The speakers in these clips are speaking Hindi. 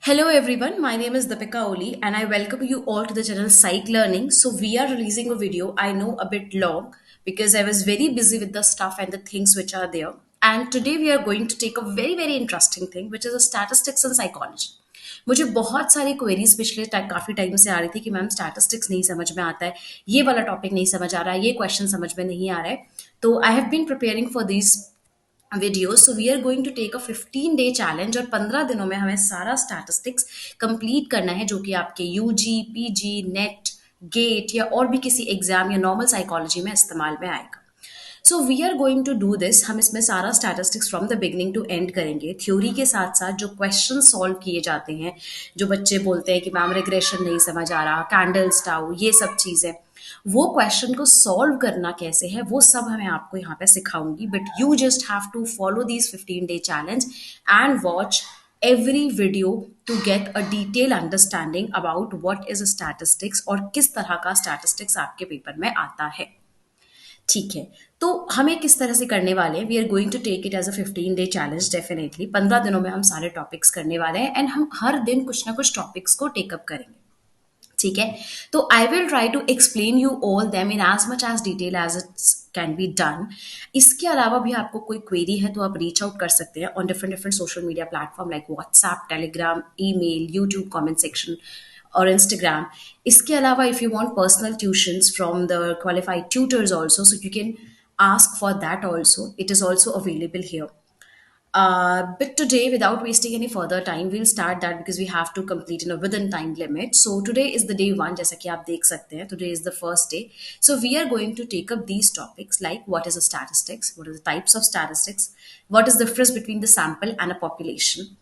Hello everyone, my name is Deepika Oli and I welcome you all to the channel Psych Learning. So we are releasing a video, I know a bit long because I was very busy with the stuff and the things which are there. And today we are going to take a very interesting thing which is a statistics and psychology. मुझे बहुत सारी क्वेरीज काफी टाइम से आ रही थी कि मैम स्टैटिस्टिक्स नहीं समझ में आता है, ये वाला टॉपिक नहीं समझ आ रहा है, ये क्वेश्चन समझ में नहीं आ रहा है. तो I have been preparing for this video. So we are going to take a 15 day challenge और 15 दिनों में हमें सारा स्टैटिस्टिक्स कंप्लीट करना है जो कि आपके यूजी पीजी नेट गेट या और भी किसी एग्जाम या नॉर्मल साइकोलॉजी में इस्तेमाल में आएगा. So we are going to do this. हम इसमें सारा statistics from the beginning to end करेंगे. थ्योरी के साथ साथ जो क्वेश्चन सॉल्व किए जाते हैं, जो बच्चे बोलते हैं कि मैम रिग्रेशन नहीं समझ आ रहा, कैंडल्स टाउ, ये सब चीज़ें, वो क्वेश्चन को सॉल्व करना कैसे है वो सब मैं आपको यहाँ पे सिखाऊंगी. But you just have to follow this 15 day challenge and watch every video to get a detailed understanding about what is a statistics और किस तरह का statistics आपके पेपर में आता है. ठीक है, तो हमें किस तरह से करने वाले हैं. We are going to take it as a 15 day challenge. Definitely 15 दिनों में हम सारे टॉपिक्स करने वाले हैं एंड हम हर दिन कुछ ना कुछ टॉपिक्स को टेकअप करेंगे. ठीक है, तो I will try to explain you all them in as much as detail as it's can be done. इसके अलावा भी आपको कोई क्वेरी है तो आप रीच आउट कर सकते हैं on different different social media platform like WhatsApp, Telegram, email, YouTube comment section और इंस्टाग्राम. इसके अलावा if you want personal tuitions from the qualified tutors also, so you can ask for that also. It is also available here. But today, without wasting any further time, we'll start that because we have to complete in a within time limit. So today is the day one, जैसा कि आप देख सकते हैं. Today is the first day. So we are going to take up these topics like what is a statistics, what are the types of statistics, what is the difference between the sample and a population,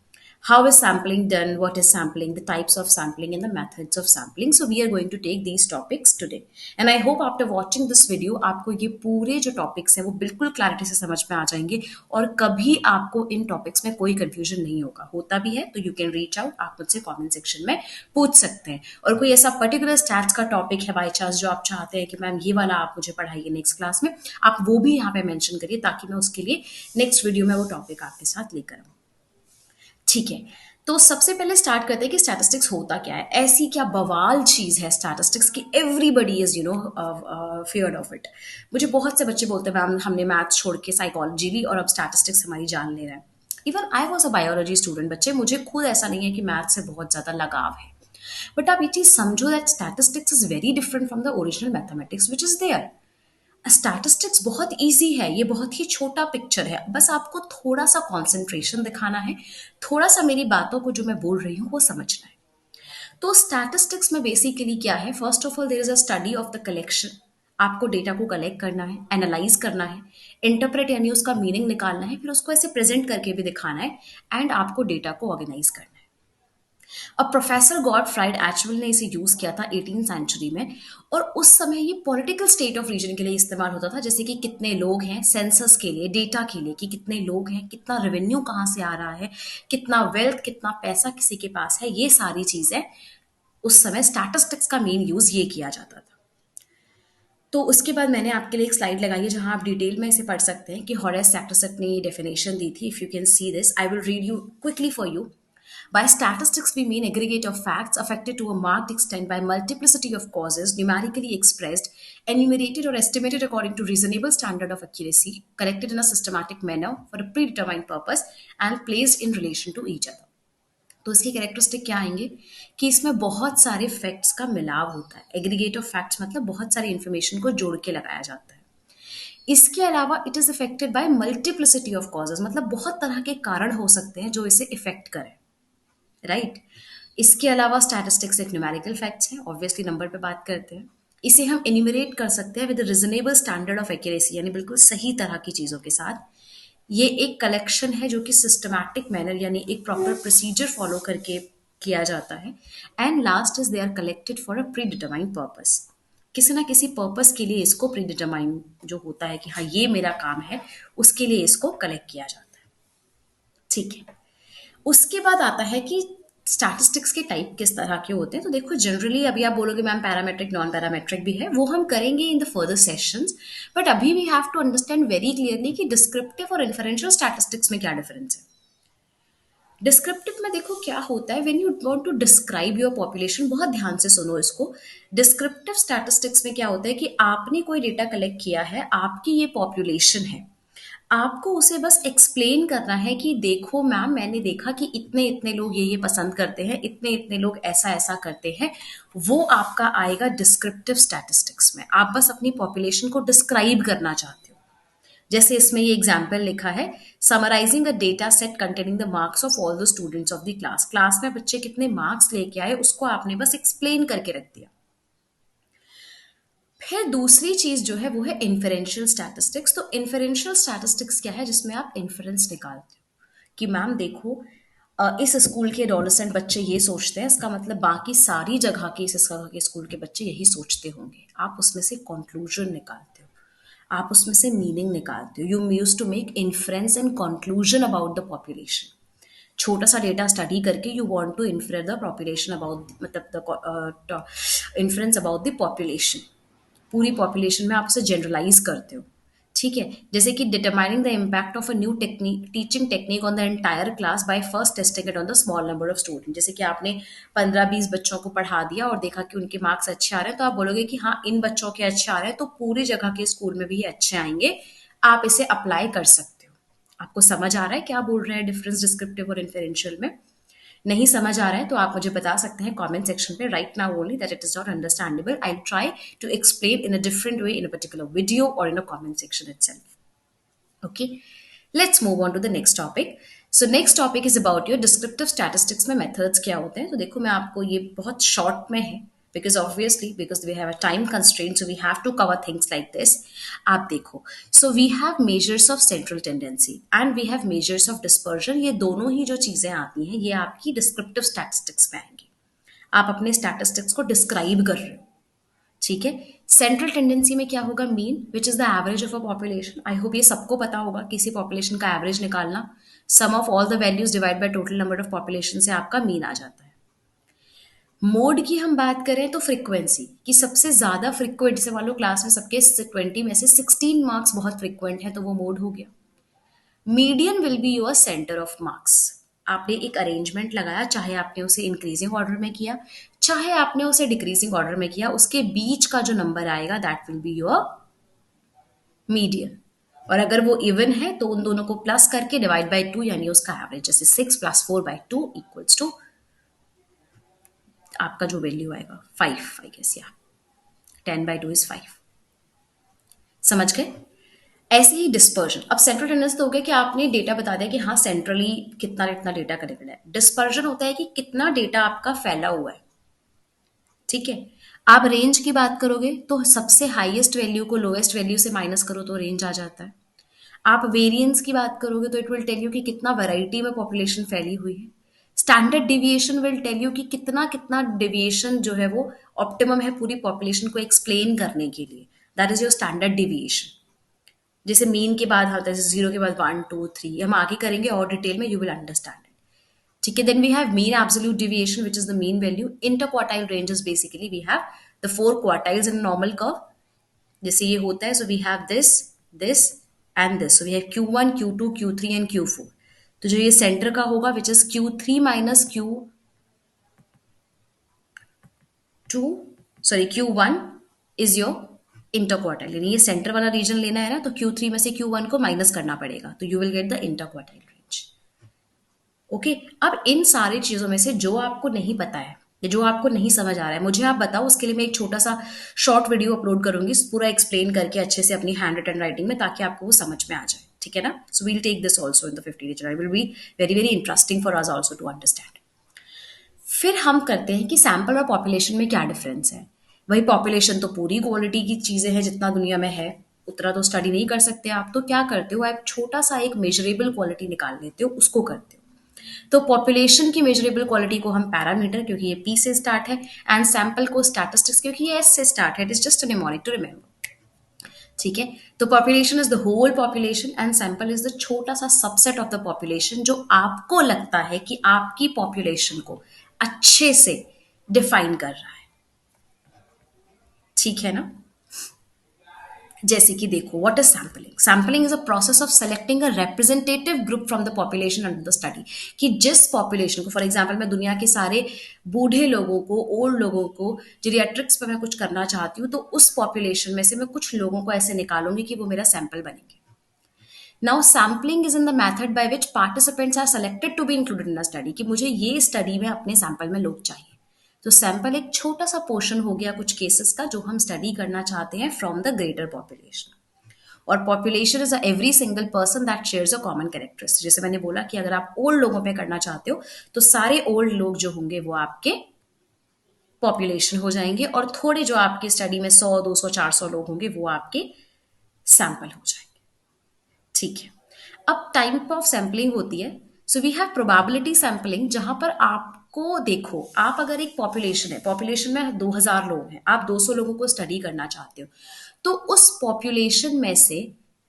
how is sampling done, what is sampling, the types of sampling and the methods of sampling. So we are going to take these topics today and I hope after watching this video आपको ये पूरे जो टॉपिक्स हैं वो बिल्कुल क्लैरिटी से समझ में आ जाएंगे और कभी आपको इन टॉपिक्स में कोई कंफ्यूजन नहीं होगा. होता भी है तो यू कैन रीच आउट, आप मुझसे कमेंट सेक्शन में पूछ सकते हैं. और कोई ऐसा पर्टिकुलर स्टैट्स का टॉपिक है बाई चांस जो आप चाहते हैं कि मैम ये वाला आप मुझे पढ़ाइए नेक्स्ट क्लास में, आप वो भी यहाँ पे मेंशन करिए ताकि मैं उसके लिए नेक्स्ट वीडियो में वो टॉपिक आपके साथ लेकर आऊँ. ठीक है, तो सबसे पहले स्टार्ट करते हैं कि स्टैटिस्टिक्स होता क्या है. ऐसी क्या बवाल चीज है स्टैटिस्टिक्स की everybody is feared of it. मुझे बहुत से बच्चे बोलते हैं मैम हमने मैथ्स छोड़ के साइकोलॉजी ली और अब स्टैटिस्टिक्स हमारी जान ले रहा है. Even I was a biology student. बच्चे मुझे खुद ऐसा नहीं है कि मैथ्स से बहुत ज्यादा लगाव है, बट आप ये चीज समझो that statistics is very different from the original mathematics which is there. Statistics बहुत इजी है, ये बहुत ही छोटा पिक्चर है, बस आपको थोड़ा सा कंसंट्रेशन दिखाना है, थोड़ा सा मेरी बातों को जो मैं बोल रही हूँ वो समझना है. तो स्टैटिस्टिक्स में बेसिकली क्या है, first of all there is a study of the collection. आपको डेटा को कलेक्ट करना है, एनालाइज करना है, इंटरप्रेट यानी उसका मीनिंग निकालना है, फिर उसको ऐसे प्रेजेंट करके भी दिखाना है एंड आपको डेटा को ऑर्गेनाइज करना है. अब प्रोफेसर गॉडफ्राइड एचवेल ने इसे यूज किया था 18th सेंचुरी में और उस समय ये पॉलिटिकल स्टेट ऑफ रीजन के लिए इस्तेमाल होता था. जैसे कि कितने लोग हैं, सेंसस के लिए, डेटा के लिए कि कितने लोग हैं, कितना रेवेन्यू कहाँ से आ रहा है, कितना वेल्थ, कितना पैसा किसी के पास है, ये सारी चीजें उस समय स्टैटिस्टिक्स का मेन यूज ये किया जाता था. तो उसके बाद मैंने आपके लिए एक स्लाइड लगाई है जहां आप डिटेल में इसे पढ़ सकते हैं कि हॉरेस सैक्टरसेट ने ये डेफिनेशन दी थी. If you can see this, I will read you quickly for you. By statistics, we mean aggregate of facts affected to a marked extent by multiplicity of causes, numerically expressed, enumerated or estimated according to reasonable standard of accuracy, collected in a systematic manner for a predetermined purpose, and placed in relation to each other. तो इसकी कैरेक्टरिस्टिक क्या आएंगे कि इसमें बहुत सारे फैक्ट्स का मिलाव होता है. एग्रीगेट ऑफ फैक्ट्स मतलब बहुत सारी इंफॉर्मेशन को जोड़ के लगाया जाता है. इसके अलावा it is affected by multiplicity of causes, मतलब बहुत तरह के कारण हो सकते हैं जो इसे इफेक्ट करें, राइट. इसके अलावा स्टैटिस्टिक्स एक न्यूमेरिकल फैक्ट्स है, ऑब्वियसली नंबर पे बात करते हैं. इसे हम एन्यूमरेट कर सकते हैं with reasonable standard of accuracy, यानी बिल्कुल सही तरह की चीज़ों के साथ. ये एक कलेक्शन है जो कि सिस्टमैटिक मैनर यानी एक प्रॉपर प्रोसीजर फॉलो करके किया जाता है. And last is they are collected for a predetermined purpose. किसी ना किसी पर्पस के लिए इसको प्री डिटरमाइंड जो होता है कि हाँ ये मेरा काम है, उसके लिए इसको कलेक्ट किया जाता है. ठीक है, उसके बाद आता है कि स्टैटिस्टिक्स के टाइप किस तरह के होते हैं. तो देखो जनरली अभी आप बोलोगे मैम पैरामेट्रिक नॉन पैरामेट्रिक भी है, वो हम करेंगे in the further sessions. But अभी we have to understand very clearly कि डिस्क्रिप्टिव और इन्फरेंशियल स्टैटिस्टिक्स में क्या डिफरेंस है. डिस्क्रिप्टिव में देखो क्या होता है, when you want to describe your population, बहुत ध्यान से सुनो इसको। डिस्क्रिप्टिव स्टैटिस्टिक्स में क्या होता है कि आपने कोई डेटा कलेक्ट किया है, आपकी ये पॉपुलेशन है, आपको उसे बस एक्सप्लेन करना है कि देखो मैम, मैंने देखा कि इतने इतने लोग ये पसंद करते हैं, इतने इतने लोग ऐसा ऐसा करते हैं। वो आपका आएगा डिस्क्रिप्टिव स्टैटिस्टिक्स में। आप बस अपनी पॉपुलेशन को डिस्क्राइब करना चाहते हो। जैसे इसमें ये एग्जाम्पल लिखा है, summarising a data set containing the marks of all the students of the class. Class में बच्चे कितने मार्क्स लेके आए उसको आपने बस एक्सप्लेन करके रख दिया। फिर दूसरी चीज जो है वो है इन्फरेंशियल स्टैटिस्टिक्स। तो इन्फरेंशियल स्टैटिस्टिक्स क्या है, जिसमें आप इन्फरेंस निकालते हो कि मैम देखो, इस स्कूल के एडोलेसेंट बच्चे ये सोचते हैं, इसका मतलब बाकी सारी जगह के इस जगह के स्कूल के बच्चे यही सोचते होंगे। आप उसमें से कंक्लूजन निकालते हो, आप उसमें से मीनिंग निकालते हो। You use to make inference and conclusion about the population. छोटा सा डेटा स्टडी करके you want to infer the population about, मतलब the inference about the population. पूरी पॉपुलेशन में आप उसे जनरलाइज करते हो। ठीक है, जैसे कि determining the impact of a new technique, teaching technique on the entire class by first testing it on the small number of student. जैसे कि आपने 15-20 बच्चों को पढ़ा दिया और देखा कि उनके मार्क्स अच्छे आ रहे हैं, तो आप बोलोगे कि हाँ, इन बच्चों के अच्छे आ रहे हैं तो पूरी जगह के स्कूल में भी ये अच्छे आएंगे। आप इसे अप्लाई कर सकते हो। आपको समझ आ रहा है क्या बोल रहे हैं डिफरेंस डिस्क्रिप्टिव और इन्फेरेंशियल में? नहीं समझ आ रहा है तो आप मुझे बता सकते हैं कमेंट सेक्शन पे, right now only, that it is not understandable. I try to explain in a different way in a particular video और in a comment section itself. Okay, let's move on to the next topic. So next topic is about your descriptive statistics में मेथड्स क्या होते हैं। तो देखो, मैं आपको ये बहुत शॉर्ट में है, because obviously because we have a time constraint, so we have to cover things like this. आप देखो, so we have measures of central tendency and we have measures of dispersion. ये दोनों ही जो चीजें आती हैं, ये आपकी डिस्क्रिप्टिव स्टैटिस्टिक्स में आएंगी। आप अपने स्टैटिस्टिक्स को डिस्क्राइब कर रहे हो। ठीक है, सेंट्रल टेंडेंसी में क्या होगा, mean which is the average of a population. I hope ये सबको पता होगा, किसी पॉपुलेशन का एवरेज निकालना, sum of all the values divide by total number of population से आपका मीन आ जाता है। मोड की हम बात करें तो फ्रीक्वेंसी की, सबसे ज्यादा फ्रीक्वेंट, जैसे मान लो क्लास में सबके 20 में से 16 मार्क्स बहुत फ्रीक्वेंट है तो वो मोड हो गया। Median will be your centre of marks. आपने एक अरेंजमेंट लगाया, चाहे आपने उसे इंक्रीजिंग ऑर्डर में किया, चाहे आपने उसे डिक्रीजिंग ऑर्डर में किया, उसके बीच का जो नंबर आएगा that will be your median. और अगर वो इवन है तो उन दोनों को प्लस करके डिवाइड बाय 2, यानी उसका एवरेज, जैसे 6 + 4/2 इक्वल्स टू आपका जो वैल्यू आएगा 5, आई गेस, या 10/2 इज 5। समझ गए? ऐसे ही डिस्पर्जन। अब सेंट्रल टेंडेंसी तो हो गया कि आपने डेटा बता दिया कि हाँ, सेंट्रली कितना इतना डेटा कलेक्टेड है। डिस्पर्जन होता है कि कितना डेटा आपका फैला हुआ है। ठीक है, आप रेंज की बात करोगे तो सबसे हाईएस्ट वैल्यू को लोएस्ट वैल्यू से माइनस करो तो रेंज आ जाता है। आप वेरिएंस की बात करोगे तो इट विल टेल यू कि कितना वैरायटी में पॉपुलेशन फैली हुई है। Standard deviation will tell you कि कितना कितना डिविएशन जो है वो ऑप्टिमम है पूरी पॉपुलेशन को एक्सप्लेन करने के लिए। That is your standard deviation. जैसे मीन के बाद आता है, जैसे 0 के बाद 1 2 3, हम आगे करेंगे और डिटेल में, यू विल अंडरस्टैंड इट। ठीक है, then we have mean absolute deviation which is the mean value. Interquartile ranges, basically we have the 4 quartiles in normal curve. जैसे ये होता है, so we have this and this, so we have Q1 Q2 Q3 and Q4। तो जो ये सेंटर का होगा which is Q3 minus Q2, sorry Q1 is your interquartile, यानी ये सेंटर वाला रीजन लेना है ना, तो Q3 में से Q1 को माइनस करना पड़ेगा, तो you will get the inter quartile range. Okay, अब इन सारी चीजों में से जो आपको नहीं पता है या जो आपको नहीं समझ आ रहा है, मुझे आप बताओ। उसके लिए मैं एक छोटा सा शॉर्ट वीडियो अपलोड करूंगी पूरा एक्सप्लेन करके अच्छे से अपनी हैंड रिटन राइटिंग में, ताकि आपको वो समझ में आ जाए। ठीक है ना? So we'll take this also in the 50 day challenge, will be very very interesting for us also to understand. फिर हम करते हैं कि सैंपल और पॉपुलेशन में क्या डिफरेंस है। वही पॉपुलेशन तो पूरी क्वालिटी की चीजें हैं, जितना दुनिया में है उतना तो स्टडी नहीं कर सकते आप। तो क्या करते हो, आप छोटा सा एक मेजरेबल क्वालिटी निकाल लेते हो, उसको करते हो। तो पॉपुलेशन की मेजरेबल क्वालिटी को हम पैरामीटर, क्योंकि ये पी से स्टार्ट है, एंड सैंपल को स्टैटिस्टिक्स, क्योंकि ये एस से स्टार्ट है। It is just a mnemonic to remember. ठीक है, तो population is the whole population and sample is the छोटा सा सबसेट ऑफ द पॉपुलेशन, जो आपको लगता है कि आपकी पॉपुलेशन को अच्छे से डिफाइन कर रहा है। ठीक है ना? जैसे कि देखो, what is sampling? Sampling is a process of selecting a representative group from the population under the study. कि जिस पॉपुलेशन को, फॉर एग्जांपल मैं दुनिया के सारे बूढ़े लोगों को, ओल्ड लोगों को जीरियाट्रिक्स पे मैं कुछ करना चाहती हूँ, तो उस पॉपुलेशन में से मैं कुछ लोगों को ऐसे निकालूंगी कि वो मेरा सैंपल बनेंगे। Now sampling is in the method by which participants are selected to be included in the study, कि मुझे ये स्टडी में अपने सैंपल में लोग चाहिए। तो सैंपल एक छोटा सा पोर्शन हो गया कुछ केसेस का जो हम स्टडी करना चाहते हैं फ्रॉम द ग्रेटर पॉपुलेशन। और population is every single person that shares a common characteristic. जैसे मैंने बोला कि अगर आप ओल्ड लोगों पे करना चाहते हो तो सारे ओल्ड लोग जो होंगे वो आपके पॉपुलेशन हो जाएंगे, और थोड़े जो आपकी स्टडी में 100 200 400 लोग होंगे वो आपके सैंपल हो जाएंगे। ठीक है। अब टाइप ऑफ सैम्पलिंग होती है, so we have probability sampling, जहां पर आपको देखो, आप अगर एक पॉपुलेशन है, पॉपुलेशन में 2000 लोग हैं, आप 200 लोगों को स्टडी करना चाहते हो, तो उस पॉपुलेशन में से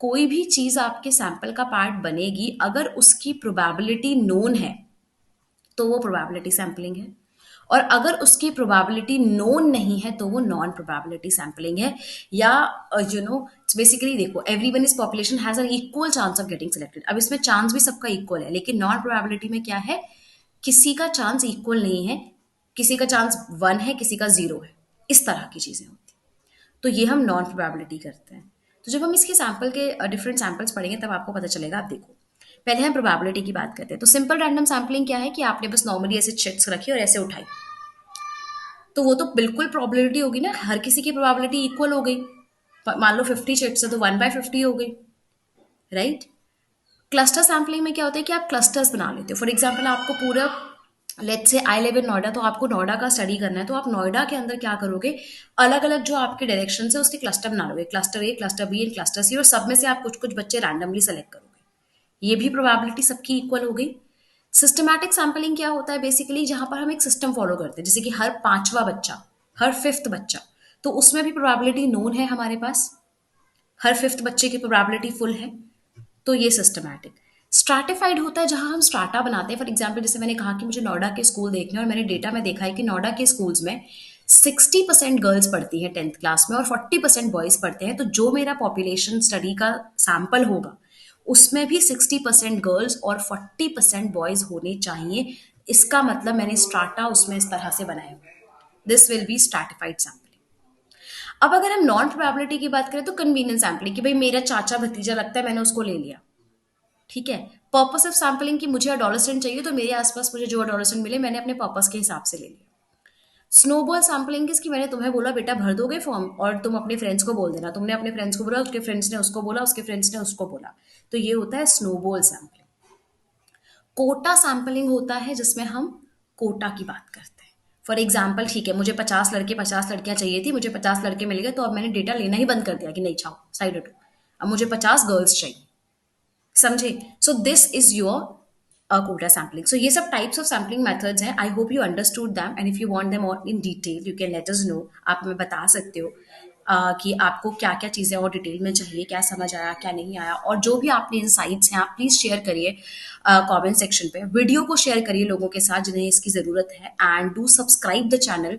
कोई भी चीज आपके सैंपल का पार्ट बनेगी अगर उसकी प्रोबेबिलिटी नोन है, तो वो प्रोबेबिलिटी सैंपलिंग है। और अगर उसकी प्रोबेबिलिटी नोन नहीं है तो वो नॉन प्रोबेबिलिटी सैंपलिंग है। या बेसिकली देखो, everyone is population has an equal chance of getting selected. अब इसमें चांस भी सबका इक्वल है, लेकिन नॉन प्रोबेबिलिटी में क्या है, किसी का चांस इक्वल नहीं है, किसी का चांस 1 है, किसी का 0 है। इस तरह की चीजें होती हैं। तो ये हम नॉन प्रोबेबिलिटी करते हैं। तो जब हम इसके सैंपल के डिफरेंट सैंपल्स पढ़ेंगे तब आपको पता चलेगा। आप देखो, पहले हम प्रोबेबिलिटी की बात करते हैं। तो सिंपल रैंडम सैम्पलिंग क्या है कि आपने बस नॉर्मली ऐसे चिट्स रखी और ऐसे उठाई, तो वो तो बिल्कुल प्रोबेबिलिटी होगी ना, हर किसी की प्रोबेबिलिटी इक्वल हो गई। मान लो 50 चिट्स है तो 1/50 हो गई, राइट। क्लस्टर सैम्पलिंग में क्या होता है कि आप क्लस्टर्स बना लेते हो। फॉर एग्जाम्पल आपको पूरा, let's say I live in Noida, तो आपको नोएडा का स्टडी करना है, तो आप नोएडा के अंदर क्या करोगे, अलग अलग जो आपके डायरेक्शन है उसके क्लस्टर बना लोगे, cluster A, cluster B and cluster C, और सब में से आप कुछ कुछ बच्चे रैंडमली सेलेक्ट करोगे। ये भी प्रोबेबिलिटी सबकी इक्वल हो गई। सिस्टमैटिक सैम्पलिंग क्या होता है, बेसिकली जहां पर हम एक सिस्टम फॉलो करते हैं, जैसे कि हर पांचवा बच्चा, हर फिफ्थ बच्चा, तो उसमें भी प्रोबेबिलिटी नोन है हमारे पास, हर फिफ्थ बच्चे की प्रोबेबिलिटी फुल है, तो ये सिस्टमैटिक। स्ट्रैटिफाइड होता है जहां हम स्ट्राटा बनाते हैं। फॉर एग्जाम्पल जैसे मैंने कहा कि मुझे नोएडा के स्कूल देखने, और मैंने डेटा में देखा है कि नोएडा के स्कूल्स में 60% गर्ल्स पढ़ती हैं 10th क्लास में और 40% बॉयज पढ़ते हैं। तो जो मेरा पॉपुलेशन स्टडी का सैंपल होगा उसमें भी 60% गर्ल्स और 40% बॉयज होने चाहिए। इसका मतलब मैंने स्ट्राटा उसमें इस तरह से बनाया हुआ। This will be stratified sampling. अब अगर हम नॉन प्रोबेबिलिटी की बात करें तो कन्वीनियंस सैम्पलिंग, कि भाई मेरा चाचा भतीजा लगता है, मैंने उसको ले लिया। ठीक है। पर्पस ऑफ सैम्पलिंग की मुझे अडोलेसेंट चाहिए, तो मेरे आसपास मुझे जो अडोलेसेंट मिले मैंने अपने पर्पस के हिसाब से ले लिया। स्नोबॉल सैम्पलिंग किसकी, मैंने तुम्हें बोला बेटा भर दोगे फॉर्म और तुम अपने फ्रेंड्स को बोल देना, तुमने अपने फ्रेंड्स को बोला, उसके फ्रेंड्स ने उसको बोला, उसके फ्रेंड्स ने उसको बोला, तो ये होता है स्नोबॉल सैम्पलिंग। कोटा सैम्पलिंग होता है जिसमें हम कोटा की बात करते हैं। फॉर एग्जाम्पल, ठीक है, मुझे 50 लड़के 50 लड़कियां चाहिए थी, मुझे 50 लड़के मिल गए, तो अब मैंने डेटा लेना ही बंद कर दिया कि नहीं छाओ साइड हटो, अब मुझे 50 गर्ल्स चाहिए। समझे? So this is your quota sampling. So ये सब types of sampling methods हैं. I hope you understood them, and if you want them all in detail, you can let us know. आप हमें बता सकते हो कि आपको क्या क्या चीज़ें और डिटेल में चाहिए, क्या समझ आया क्या नहीं आया, और जो भी आपने इंसाइट्स हैं आप प्लीज़ शेयर करिए कमेंट सेक्शन पे। वीडियो को शेयर करिए लोगों के साथ जिन्हें इसकी ज़रूरत है, and do subscribe the channel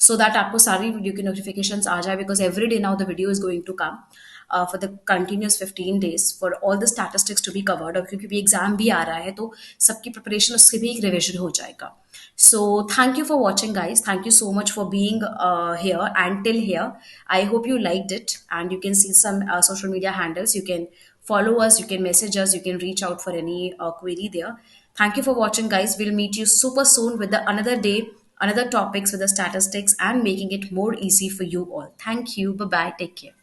so that आपको सारी वीडियो की नोटिफिकेशंस आ जाए, because every day now the video is going to come for the continuous 15 days for all the statistics to be covered. और क्योंकि भी एग्जाम भी आ रहा है तो सबकी प्रिपरेशन, उससे भी एक रिविजन हो जाएगा। So thank you for watching guys, thank you so much for being here and till here. I hope you liked it, and you can see some social media handles. You can follow us, you can message us, you can reach out for any query there. Thank you for watching guys. We'll meet you super soon with the another day, another topics with the statistics, and making it more easy for you all. Thank you. Bye bye. Take care.